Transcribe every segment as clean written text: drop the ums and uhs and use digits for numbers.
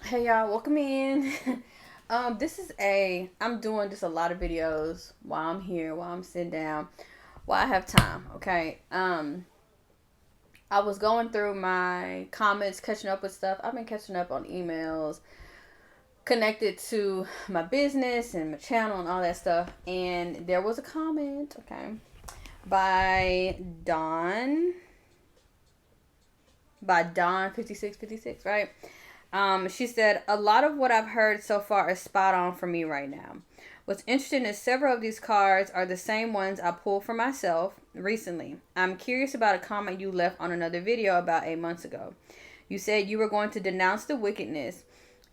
Hey y'all, welcome in. I'm doing just a lot of videos while I'm here, while I'm sitting down, while I have time. Okay. I was going through my comments, catching up with stuff. I've been catching up on emails connected to my business and my channel and all that stuff. And there was a comment, okay, by Dawn 5656, right? She said, a lot of what I've heard so far is spot on for me right now. What's interesting is several of these cards are the same ones I pulled for myself recently. I'm curious about a comment you left on another video about 8 months ago. You said you were going to denounce the wickedness.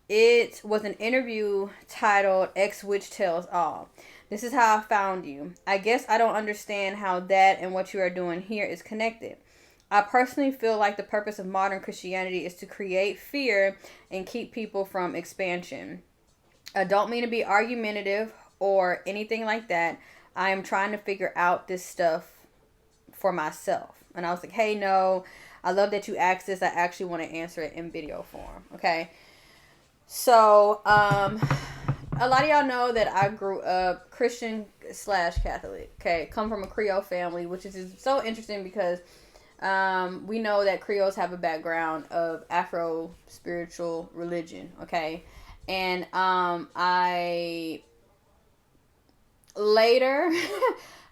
It was an interview titled X Witch Tells All. This is how I found you. I guess I don't understand how that and what you are doing here is connected. I personally feel like the purpose of modern Christianity is to create fear and keep people from expansion. I don't mean to be argumentative or anything like that. I am trying to figure out this stuff for myself. And I was like, hey, no, I love that you asked this. I actually want to answer it in video form. Okay. So, a lot of y'all know that I grew up Christian slash Catholic. Okay. Come from a Creole family, which is so interesting because we know that Creoles have a background of Afro spiritual religion, okay? And I later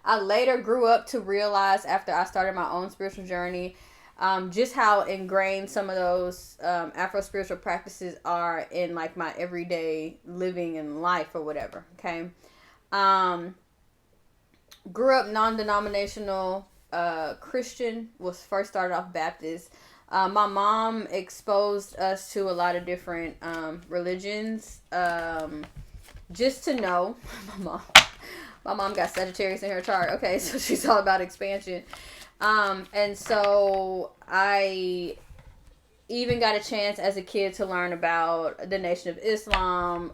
I later grew up to realize after I started my own spiritual journey just how ingrained some of those Afro spiritual practices are in like my everyday living and life or whatever, okay? Um, Grew up non-denominational Christian. Was first started off Baptist. My mom exposed us to a lot of different religions. Just to know, my mom, my mom got Sagittarius in her chart. Okay, so she's all about expansion. And so I even got a chance as a kid to learn about the Nation of Islam,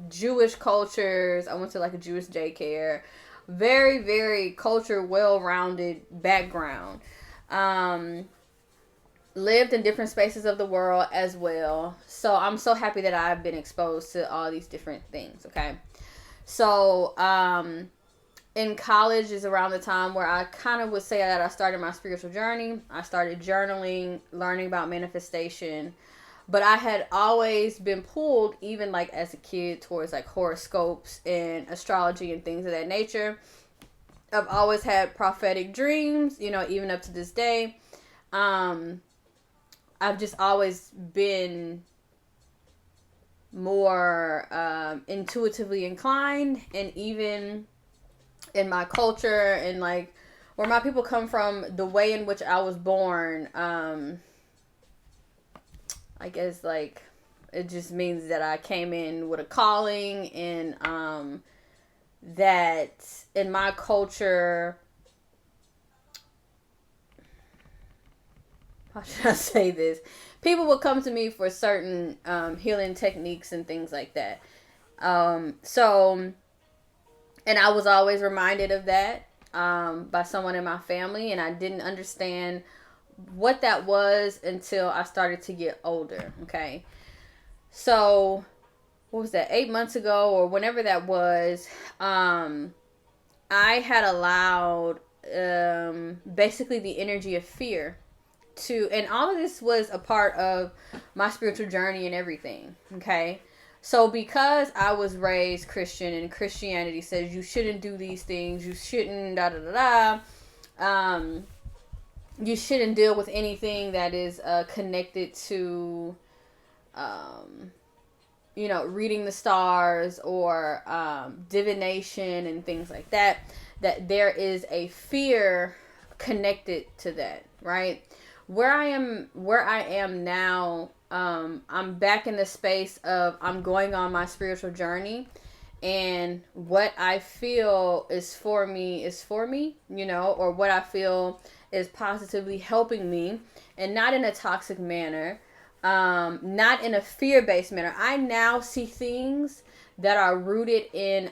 Jewish cultures. I went to like a Jewish daycare. Very, very culture, well-rounded background. Um, Lived in different spaces of the world as well. So I'm so happy that I've been exposed to all these different things. Okay. So, in college is around the time where I kind of would say that I started my spiritual journey. I started journaling, learning about manifestation. But I had always been pulled, even like as a kid, towards like horoscopes and astrology and things of that nature. I've always had prophetic dreams, even up to this day. Um, I've just always been more intuitively inclined, and even in my culture and like where my people come from, the way in which I was born, I guess like it just means that I came in with a calling, and that in my culture, how should I say this? People would come to me for certain healing techniques and things like that. So, and I was always reminded of that by someone in my family, and I didn't understand what that was until I started to get older. Okay. So, what was that, 8 months ago or whenever that was, I had allowed basically the energy of fear to, and all of this was a part of my spiritual journey and everything. Okay. So because I was raised Christian and Christianity says you shouldn't do these things, you shouldn't da da da da, you shouldn't deal with anything that is connected to um, reading the stars or divination and things like that, that there is a fear connected to that, right? Where I am now, I'm back in the space of I'm going on my spiritual journey, and what I feel is for me, or what I feel is positively helping me, and not in a toxic manner, not in a fear-based manner. I now see things that are rooted in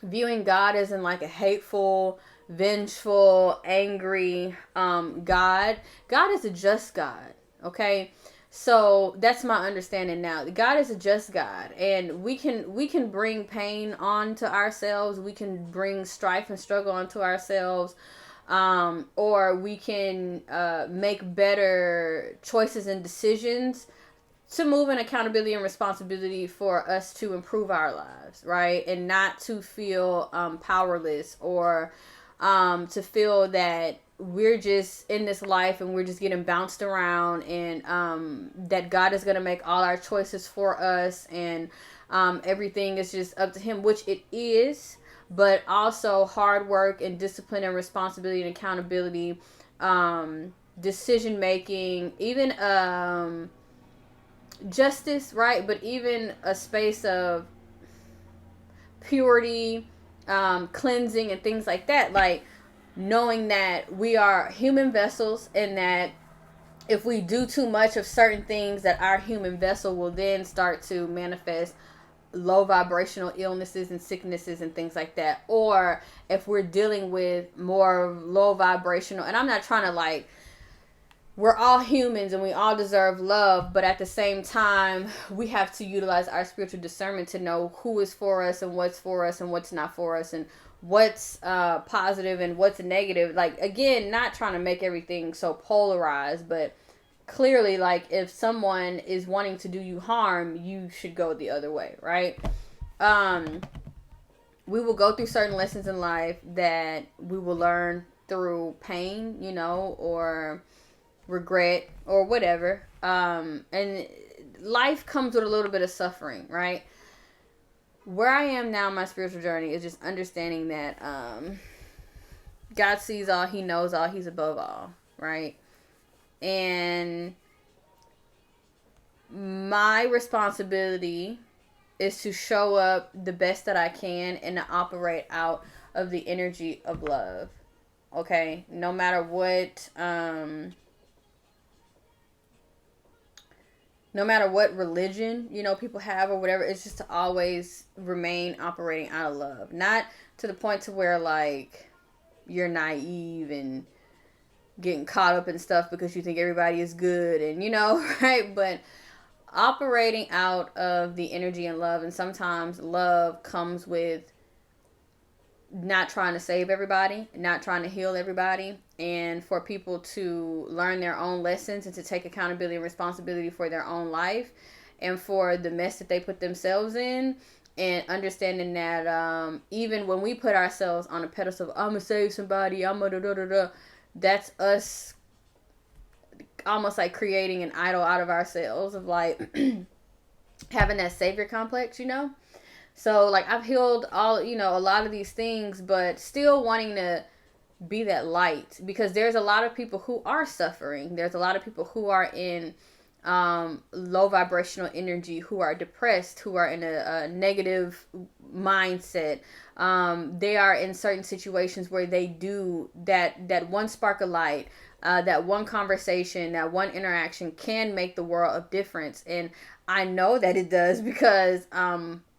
viewing God as in like a hateful, vengeful, angry God. God is a just God. Okay. So that's my understanding now. God is a just God, and we can bring pain onto ourselves. We can bring strife and struggle onto ourselves, or we can make better choices and decisions to move in accountability and responsibility for us to improve our lives, right? And not to feel powerless, or to feel that we're just in this life and we're just getting bounced around, and that God is going to make all our choices for us, and everything is just up to him, which it is, but also hard work and discipline and responsibility and accountability, decision making, even justice, right? But even a space of purity, cleansing, and things like that. Like knowing that we are human vessels, and that if we do too much of certain things, that our human vessel will then start to manifest low vibrational illnesses and sicknesses and things like that. Or if we're dealing with more low vibrational, and I'm not trying to like, we're all humans and we all deserve love, but at the same time, we have to utilize our spiritual discernment to know who is for us and what's not for us, and what's positive and what's negative. Like, again, not trying to make everything so polarized, but clearly, like, if someone is wanting to do you harm, you should go the other way, right? We will go through certain lessons in life that we will learn through pain, or regret or whatever, and life comes with a little bit of suffering, right? Where I am now in my spiritual journey is just understanding that God sees all, he knows all, he's above all, right? And my responsibility is to show up the best that I can and to operate out of the energy of love, okay? No matter what religion, people have or whatever, it's just to always remain operating out of love. Not to the point to where, like, you're naive and getting caught up in stuff because you think everybody is good and, right? But operating out of the energy and love. And sometimes love comes with not trying to save everybody, not trying to heal everybody, and for people to learn their own lessons and to take accountability and responsibility for their own life and for the mess that they put themselves in, and understanding that even when we put ourselves on a pedestal of, I'm gonna save somebody, I'm gonna da-da-da-da, that's us almost like creating an idol out of ourselves, of like having that savior complex, So, like, I've healed all, a lot of these things, but still wanting to be that light, because there's a lot of people who are suffering. There's a lot of people who are in low vibrational energy, who are depressed, who are in a negative mindset. They are in certain situations where they do that one spark of light, that one conversation, that one interaction can make the world of difference. And I know that it does because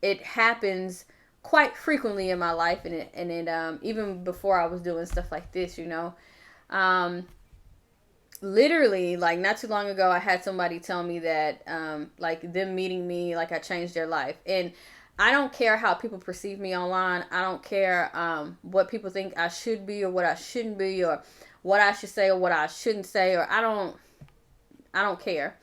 it happens quite frequently in my life, and it even before I was doing stuff like this, literally, like, not too long ago, I had somebody tell me that like, them meeting me, like, I changed their life. And I don't care how people perceive me online. I don't care what people think I should be or what I shouldn't be, or what I should say or what I shouldn't say, or I don't care.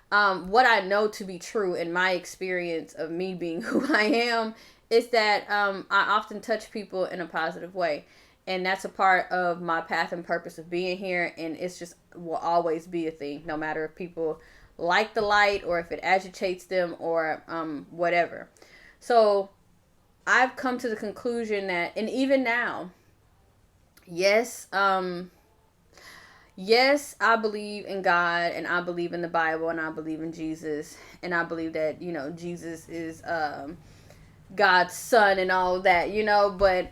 What I know to be true in my experience of me being who I am is that I often touch people in a positive way. And that's a part of my path and purpose of being here. And it's just will always be a thing, no matter if people like the light or if it agitates them or whatever. So I've come to the conclusion that, and even now, yes, yes, I believe in God, and I believe in the Bible, and I believe in Jesus, and I believe that, Jesus is God's son and all that, but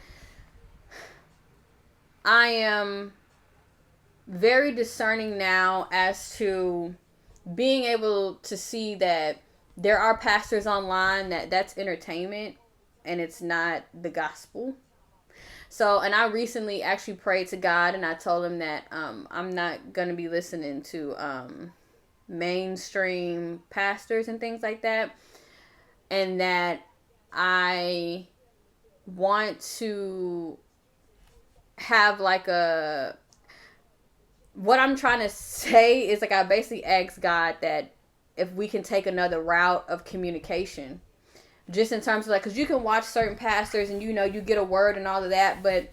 I am very discerning now as to being able to see that there are pastors online that's entertainment and it's not the gospel. So, and I recently actually prayed to God, and I told him that I'm not going to be listening to mainstream pastors and things like that, and that I want to have like a, what I'm trying to say is like I basically asked God that if we can take another route of communication, just in terms of like, because you can watch certain pastors and you get a word and all of that, but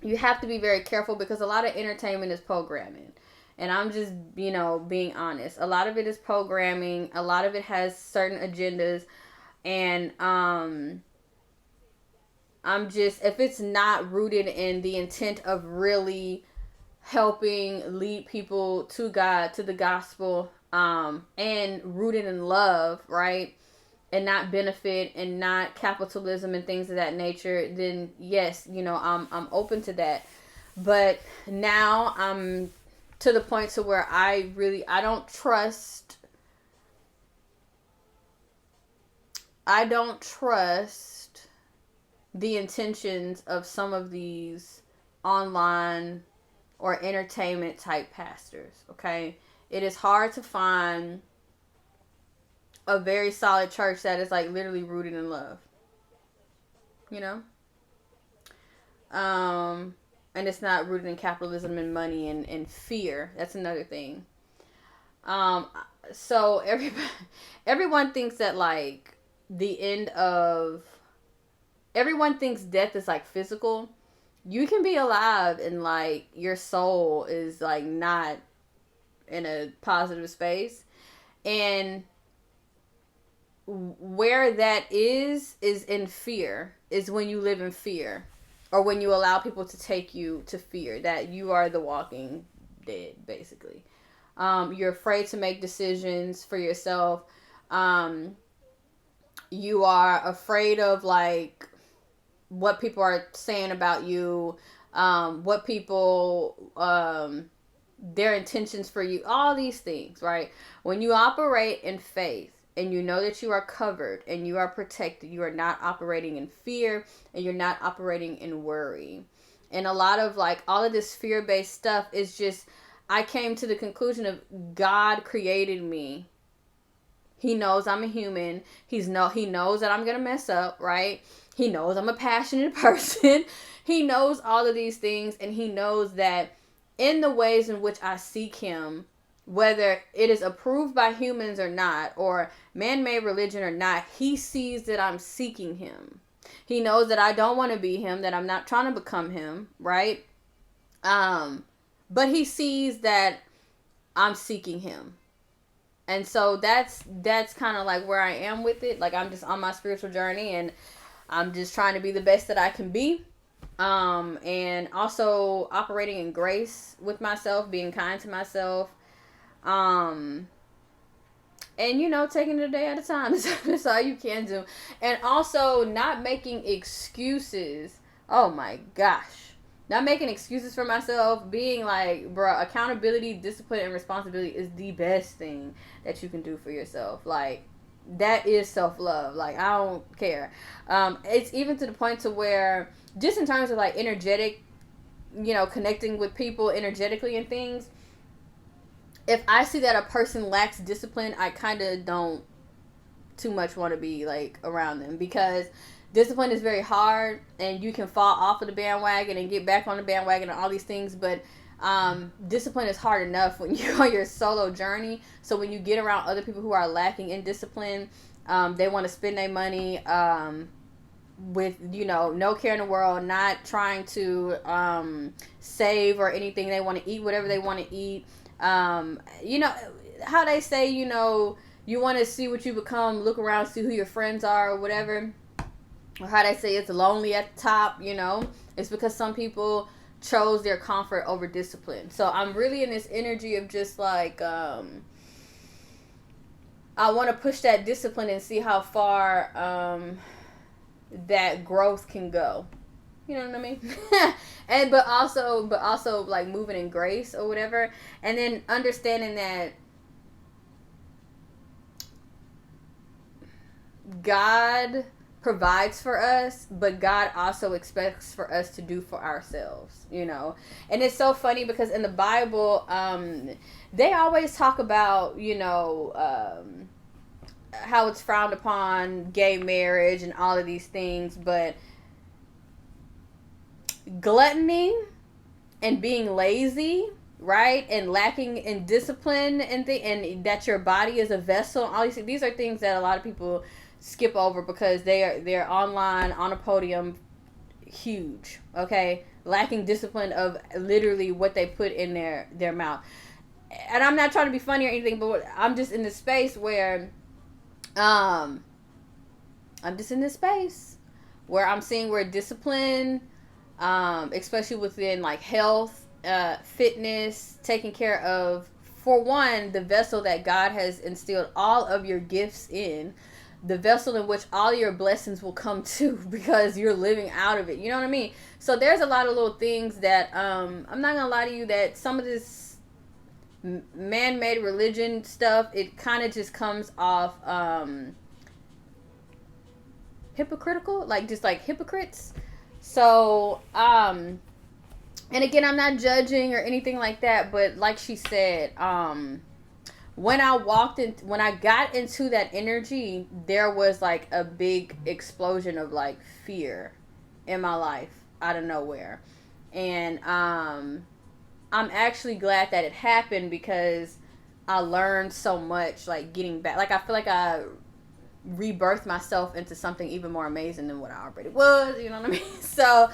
you have to be very careful because a lot of entertainment is programming. And I'm just, being honest. A lot of it is programming. A lot of it has certain agendas. And I'm just, if it's not rooted in the intent of really helping lead people to God, to the gospel, and rooted in love, right? And not benefit and not capitalism and things of that nature, then yes, I'm open to that. But now I'm to the point to where I don't trust the intentions of some of these online or entertainment type pastors, okay? It is hard to find a very solid church that is like literally rooted in love, and it's not rooted in capitalism and money and fear. That's another thing. So everyone thinks that like the end of, everyone thinks death is like physical. You can be alive and like your soul is like not in a positive space, and where that is in fear, is when you live in fear, or when you allow people to take you to fear that you are the walking dead, basically. You're afraid to make decisions for yourself. You are afraid of like what people are saying about you, what people, their intentions for you, all these things, right? When you operate in faith and you know that you are covered and you are protected, you are not operating in fear and you're not operating in worry. And a lot of like all of this fear-based stuff is just, I came to the conclusion of God created me. He knows I'm a human. He knows that I'm going to mess up, right? He knows I'm a passionate person. He knows all of these things, and he knows that in the ways in which I seek him, whether it is approved by humans or not, or man-made religion or not, he sees that I'm seeking him. He knows that I don't want to be him, that I'm not trying to become him, right? But he sees that I'm seeking him. And so that's kind of like where I am with it. Like I'm just on my spiritual journey and I'm just trying to be the best that I can be. And also operating in grace with myself, being kind to myself. And taking it a day at a time. That's all you can do. And also not making excuses. Oh my gosh. Not making excuses for myself. Being like, bro, accountability, discipline, and responsibility is the best thing that you can do for yourself. Like, that is self-love. Like, I don't care. It's even to the point to where, just in terms of like energetic, connecting with people energetically and things, if I see that a person lacks discipline, I kind of don't too much want to be like around them, because discipline is very hard and you can fall off of the bandwagon and get back on the bandwagon and all these things, but discipline is hard enough when you're on your solo journey. So when you get around other people who are lacking in discipline, they want to spend their money with no care in the world, not trying to save or anything. They want to eat whatever they want to eat. How they say, you want to see what you become, look around, see who your friends are or whatever. Or how they say it's lonely at the top, it's because some people chose their comfort over discipline. So I'm really in this energy of just like, I want to push that discipline and see how far that growth can go. You know what I mean? but also like moving in grace or whatever. And then understanding that God provides for us, but God also expects for us to do for ourselves, you know. And it's so funny because in the Bible, they always talk about, you know, how it's frowned upon gay marriage and all of these things, but gluttony and being lazy, right, and lacking in discipline and that your body is a vessel, all these are things that a lot of people skip over because they're online on a podium, huge, okay, lacking discipline of literally what they put in their mouth. And I'm not trying to be funny or anything, but I'm just in this space where I'm seeing where discipline, especially within like health, fitness, taking care of, for one, the vessel that God has instilled all of your gifts in, the vessel in which all your blessings will come to because you're living out of it. You know what I mean? So there's a lot of little things that, I'm not gonna lie to you, that some of this man-made religion stuff, it kind of just comes off hypocritical, like just like hypocrites. So and again, I'm not judging or anything like that, but like she said, when I got into that energy, there was like a big explosion of like fear in my life out of nowhere. And I'm actually glad that it happened because I learned so much, like getting back. Like I feel like I rebirthed myself into something even more amazing than what I already was. You know what I mean? So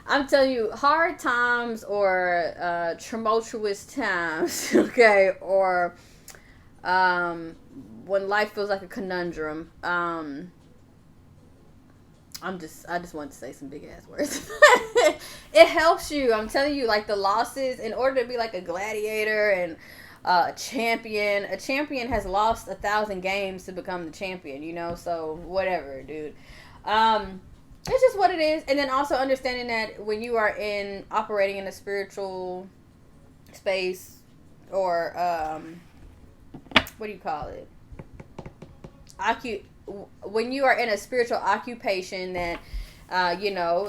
I'm telling you, hard times or tumultuous times, okay, or when life feels like a conundrum, I just want to say some big ass words. It helps you. I'm telling you, like the losses, in order to be like a gladiator and a champion has lost 1,000 games to become the champion, you know. So whatever, dude. It's just what it is. And then also understanding that when you are operating in a spiritual space, or what do you call it? When you are in a spiritual occupation, that you know,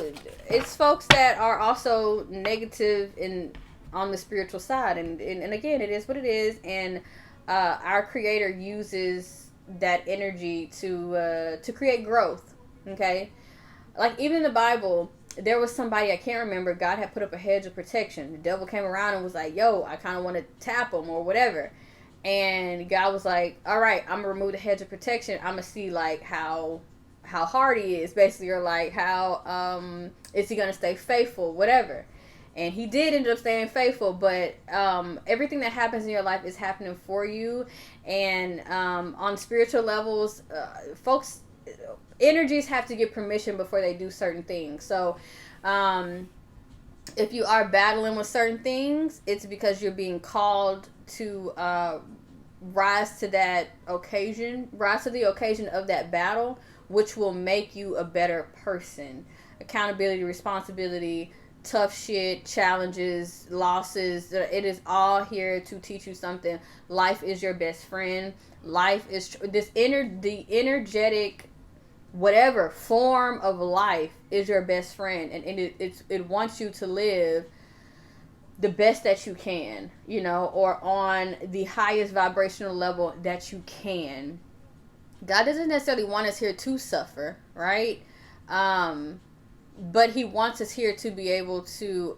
it's folks that are also negative on the spiritual side, and again, it is what it is, and our Creator uses that energy to create growth. Okay, like even in the Bible, there was somebody, I can't remember, God had put up a hedge of protection. The devil came around and was like, yo, I kind of want to tap him or whatever. And God was like, all right, I'm going to remove the hedge of protection. I'm going to see like how hard he is, basically, or like how is he going to stay faithful, whatever. And he did end up staying faithful, but everything that happens in your life is happening for you. And on spiritual levels, folks, energies have to get permission before they do certain things. So if you are battling with certain things, it's because you're being called to rise to the occasion of that battle, which will make you a better person. Accountability, responsibility, tough shit, challenges, losses, it is all here to teach you something. Life is your best friend. Life is the energetic, whatever form of life is your best friend, and it wants you to live the best that you can, you know, or on the highest vibrational level that you can. God doesn't necessarily want us here to suffer, right? But he wants us here to be able to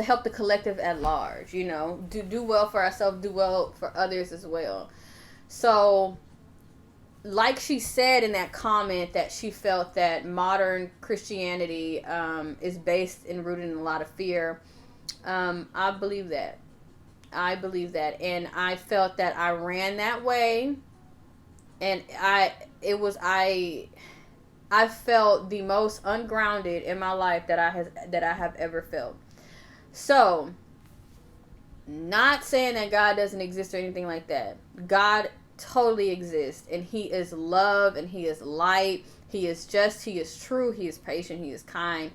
help the collective at large, you know, do well for ourselves, do well for others as well. So, like she said in that comment, that she felt that modern Christianity is based and rooted in a lot of fear. I believe that. And I felt that I ran that way, and I felt the most ungrounded in my life that I have ever felt. So, not saying that God doesn't exist or anything like that. God totally exists, and he is love, and he is light, he is just, he is true, he is patient, he is kind,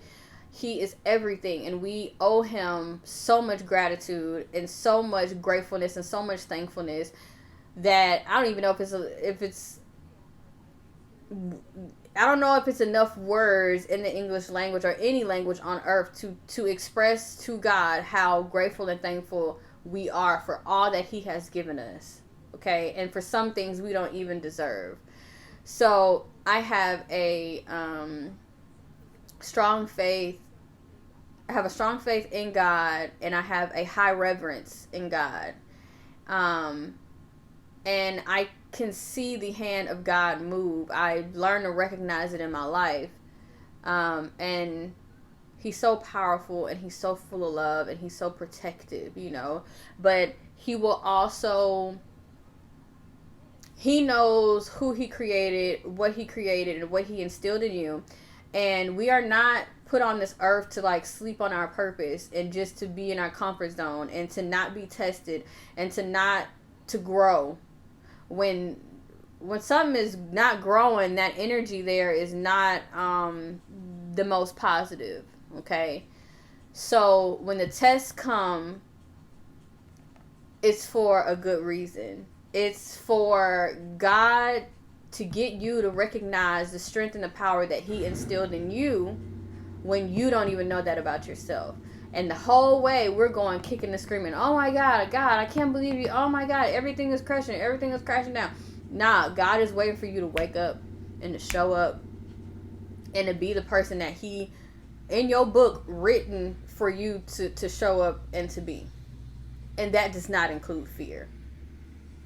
he is everything, and we owe him so much gratitude and so much gratefulness and so much thankfulness. that I don't even know I don't know if it's enough words in the English language or any language on earth to express to God how grateful and thankful we are for all that He has given us. Okay, and for some things we don't even deserve. So I have a strong faith. I have a strong faith in God, and I have a high reverence in God. And I can see the hand of God move. I learned to recognize it in my life. And He's so powerful, and He's so full of love, and He's so protective, But He will also, He knows who He created, and what He instilled in you. And we are not put on this earth to like sleep on our purpose and just to be in our comfort zone and to not be tested and to grow. When something is not growing, that energy there is not the most positive. Okay, so when the tests come, it's for a good reason. It's for God to get you to recognize the strength and the power that He instilled in you when you don't even know that about yourself. And the whole way we're going kicking and screaming, oh my God, I can't believe you. Oh my God, everything is crashing down. Nah, God is waiting for you to wake up and to show up and to be the person that He, in your book, written for you to show up and to be. And that does not include fear.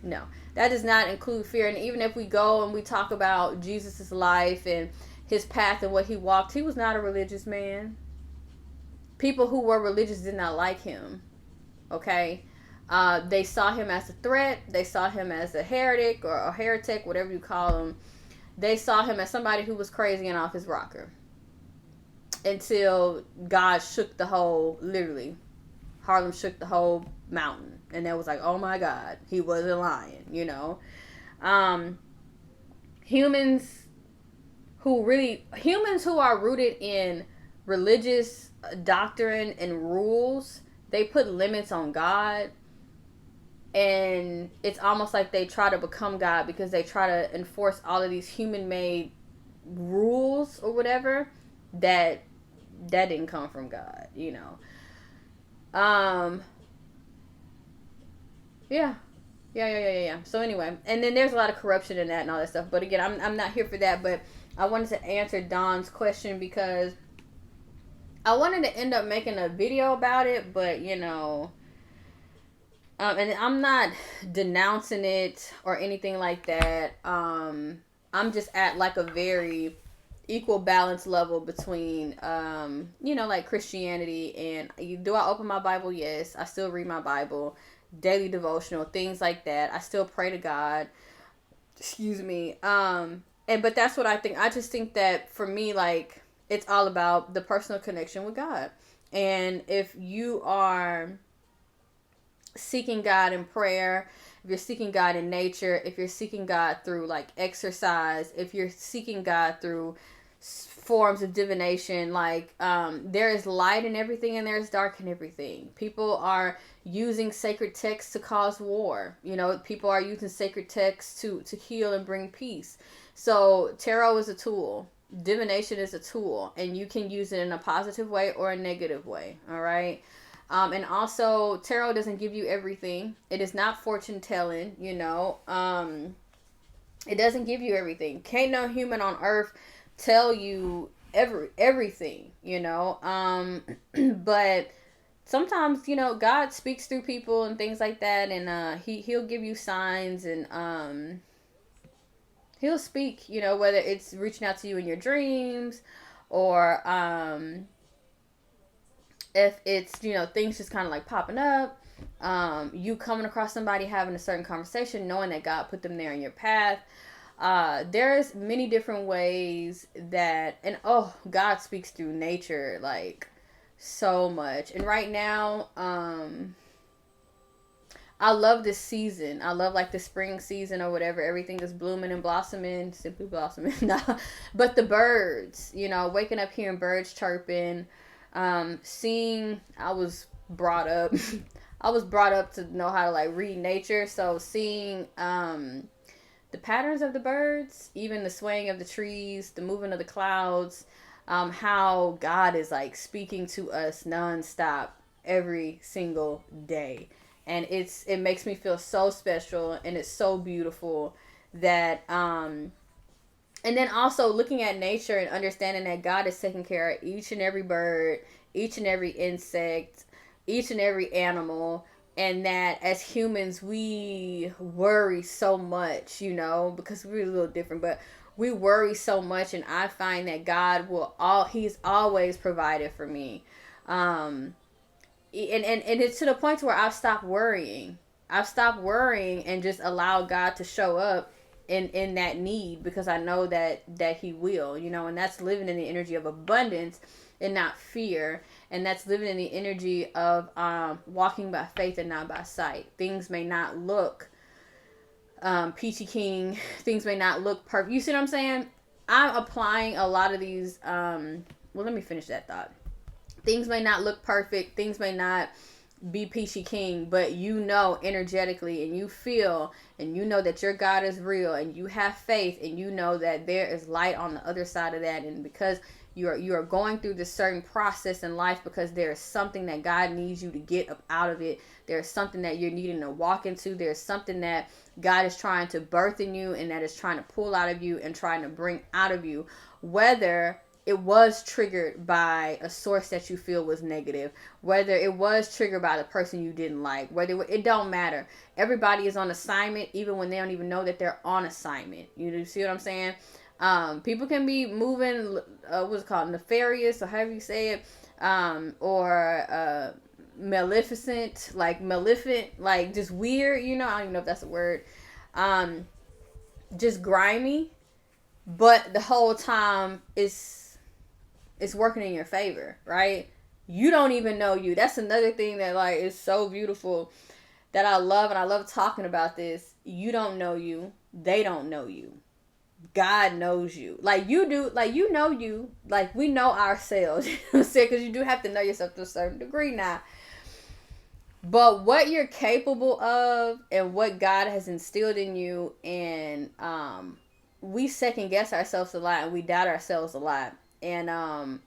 No, that does not include fear. And even if we go and we talk about Jesus' life and His path and what He walked, He was not a religious man. People who were religious did not like Him. Okay? They saw Him as a threat. They saw Him as a heretic or a heretic, whatever you call him. They saw Him as somebody who was crazy and off his rocker. Until God shook the whole, literally, Harlem shook the whole mountain. And it was like, oh my God, He wasn't lying, Humans who are rooted in religious doctrine and rules, they put limits on God, and it's almost like they try to become God because they try to enforce all of these human-made rules or whatever that didn't come from God, Yeah. So anyway, and then there's a lot of corruption in that and all that stuff. But again, I'm not here for that. But I wanted to answer Don's question because I wanted to end up making a video about it, but and I'm not denouncing it or anything like that. I'm just at like a very equal balance level between like Christianity and do I open my Bible? Yes, I still read my Bible, daily devotional, things like that. I still pray to God. Excuse me. But that's what I think. I just think that for me, like, it's all about the personal connection with God. And if you are seeking God in prayer, if you're seeking God in nature, if you're seeking God through like exercise, if you're seeking God through forms of divination, like there is light in everything and there's dark in everything. People are using sacred texts to cause war. People are using sacred texts to heal and bring peace. So tarot is a tool. Divination is a tool, and you can use it in a positive way or a negative way. All right. And also, tarot doesn't give you everything. It is not fortune telling. It doesn't give you everything. Can't no human on earth tell you everything. But sometimes God speaks through people and things like that, and he'll give you signs, and He'll speak, whether it's reaching out to you in your dreams or if it's, things just kind of like popping up, you coming across somebody having a certain conversation, knowing that God put them there in your path. There's many different ways that, and God speaks through nature, like so much. And right now, I love this season. I love like the spring season or whatever. Everything is blooming and blossoming, simply blossoming. But the birds, waking up hearing birds chirping, seeing, I was brought up, I was brought up to know how to like read nature. So seeing the patterns of the birds, even the swaying of the trees, the moving of the clouds, how God is like speaking to us nonstop every single day. And it makes me feel so special, and it's so beautiful that and then also looking at nature and understanding that God is taking care of each and every bird, each and every insect, each and every animal, and that as humans we worry so much, because we're a little different, but we worry so much, and I find that God he's always provided for me. And it's to the point where I've stopped worrying. I've stopped worrying and just allow God to show up in that need, because I know that he will, and that's living in the energy of abundance and not fear. And that's living in the energy of walking by faith and not by sight. Things may not look peachy keen. Things may not look perfect. You see what I'm saying? I'm applying a lot of these let me finish that thought. Things may not look perfect. Things may not be peachy king, but energetically, and you feel, and that your God is real, and you have faith, and that there is light on the other side of that. And because you are going through this certain process in life, because there is something that God needs you to get up out of it. There's something that you're needing to walk into. There's something that God is trying to birth in you, and that is trying to pull out of you and trying to bring out of you, whether it was triggered by a source that you feel was negative, whether it was triggered by the person you didn't like, it don't matter. Everybody is on assignment, even when they don't even know that they're on assignment. You see what I'm saying? People can be moving, what's it called, nefarious, or however you say it, or maleficent, like just weird, I don't even know if that's a word, just grimy, but the whole time it's working in your favor, right? You don't even know you. That's another thing that like is so beautiful that I love, and I love talking about this. You don't know you. They don't know you. God knows you. Like you do, like you know you. Like we know ourselves. Because you do have to know yourself to a certain degree now. But what you're capable of and what God has instilled in you, and we second guess ourselves a lot, and we doubt ourselves a lot. And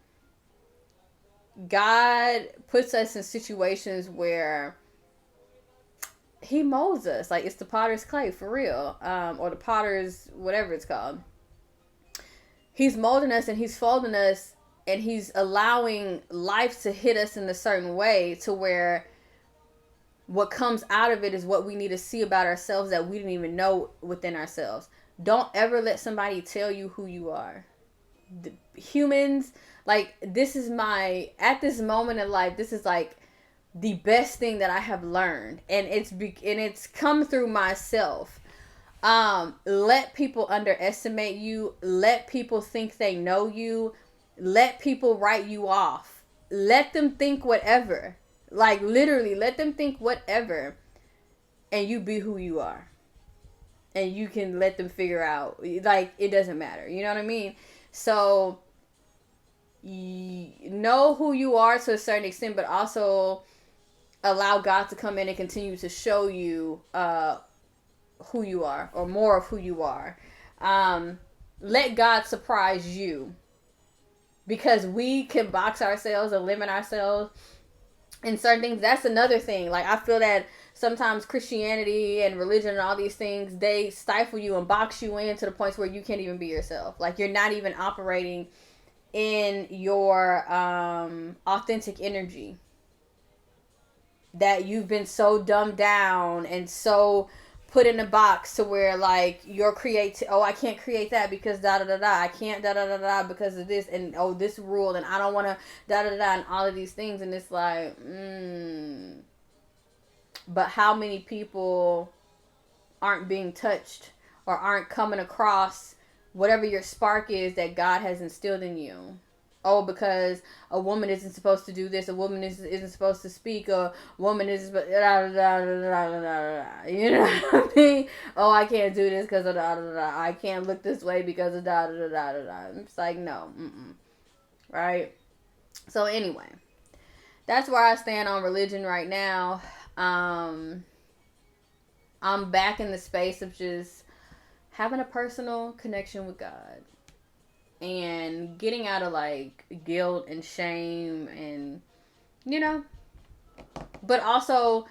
God puts us in situations where he molds us. Like it's the potter's clay, for real. Or the potter's, whatever it's called. He's molding us, and he's folding us, and he's allowing life to hit us in a certain way to where what comes out of it is what we need to see about ourselves that we didn't even know within ourselves. Don't ever let somebody tell you who you are. Humans, like, this is at this moment in life, this is like the best thing that I have learned, and it's come through myself. Let people underestimate you. Let people think they know you. Let people write you off. Let them think whatever. Like, literally, let them think whatever, and you be who you are. And you can let them figure out, like, it doesn't matter. You know what I mean? So, know who you are to a certain extent, but also allow God to come in and continue to show you who you are, or more of who you are. Let God surprise you, because we can box ourselves and limit ourselves in certain things. That's another thing. Like, I feel that sometimes Christianity and religion and all these things, they stifle you and box you in to the points where you can't even be yourself. Like, you're not even operating in your authentic energy. That you've been so dumbed down and so put in a box to where, like, your I can't create that because da da da da, I can't da da da da because of this, and this rule, and I don't want to da da da, and all of these things. And it's like, but how many people aren't being touched or aren't coming across whatever your spark is that God has instilled in you? Because a woman isn't supposed to do this, a woman isn't supposed to speak, a woman isn't supposed you know what I mean? I can't do this because of I can't look this way because of It's like, no. Right? So anyway, that's where I stand on religion right now. Um, I'm back in the space of just having a personal connection with God and getting out of like guilt and shame and, you know, but also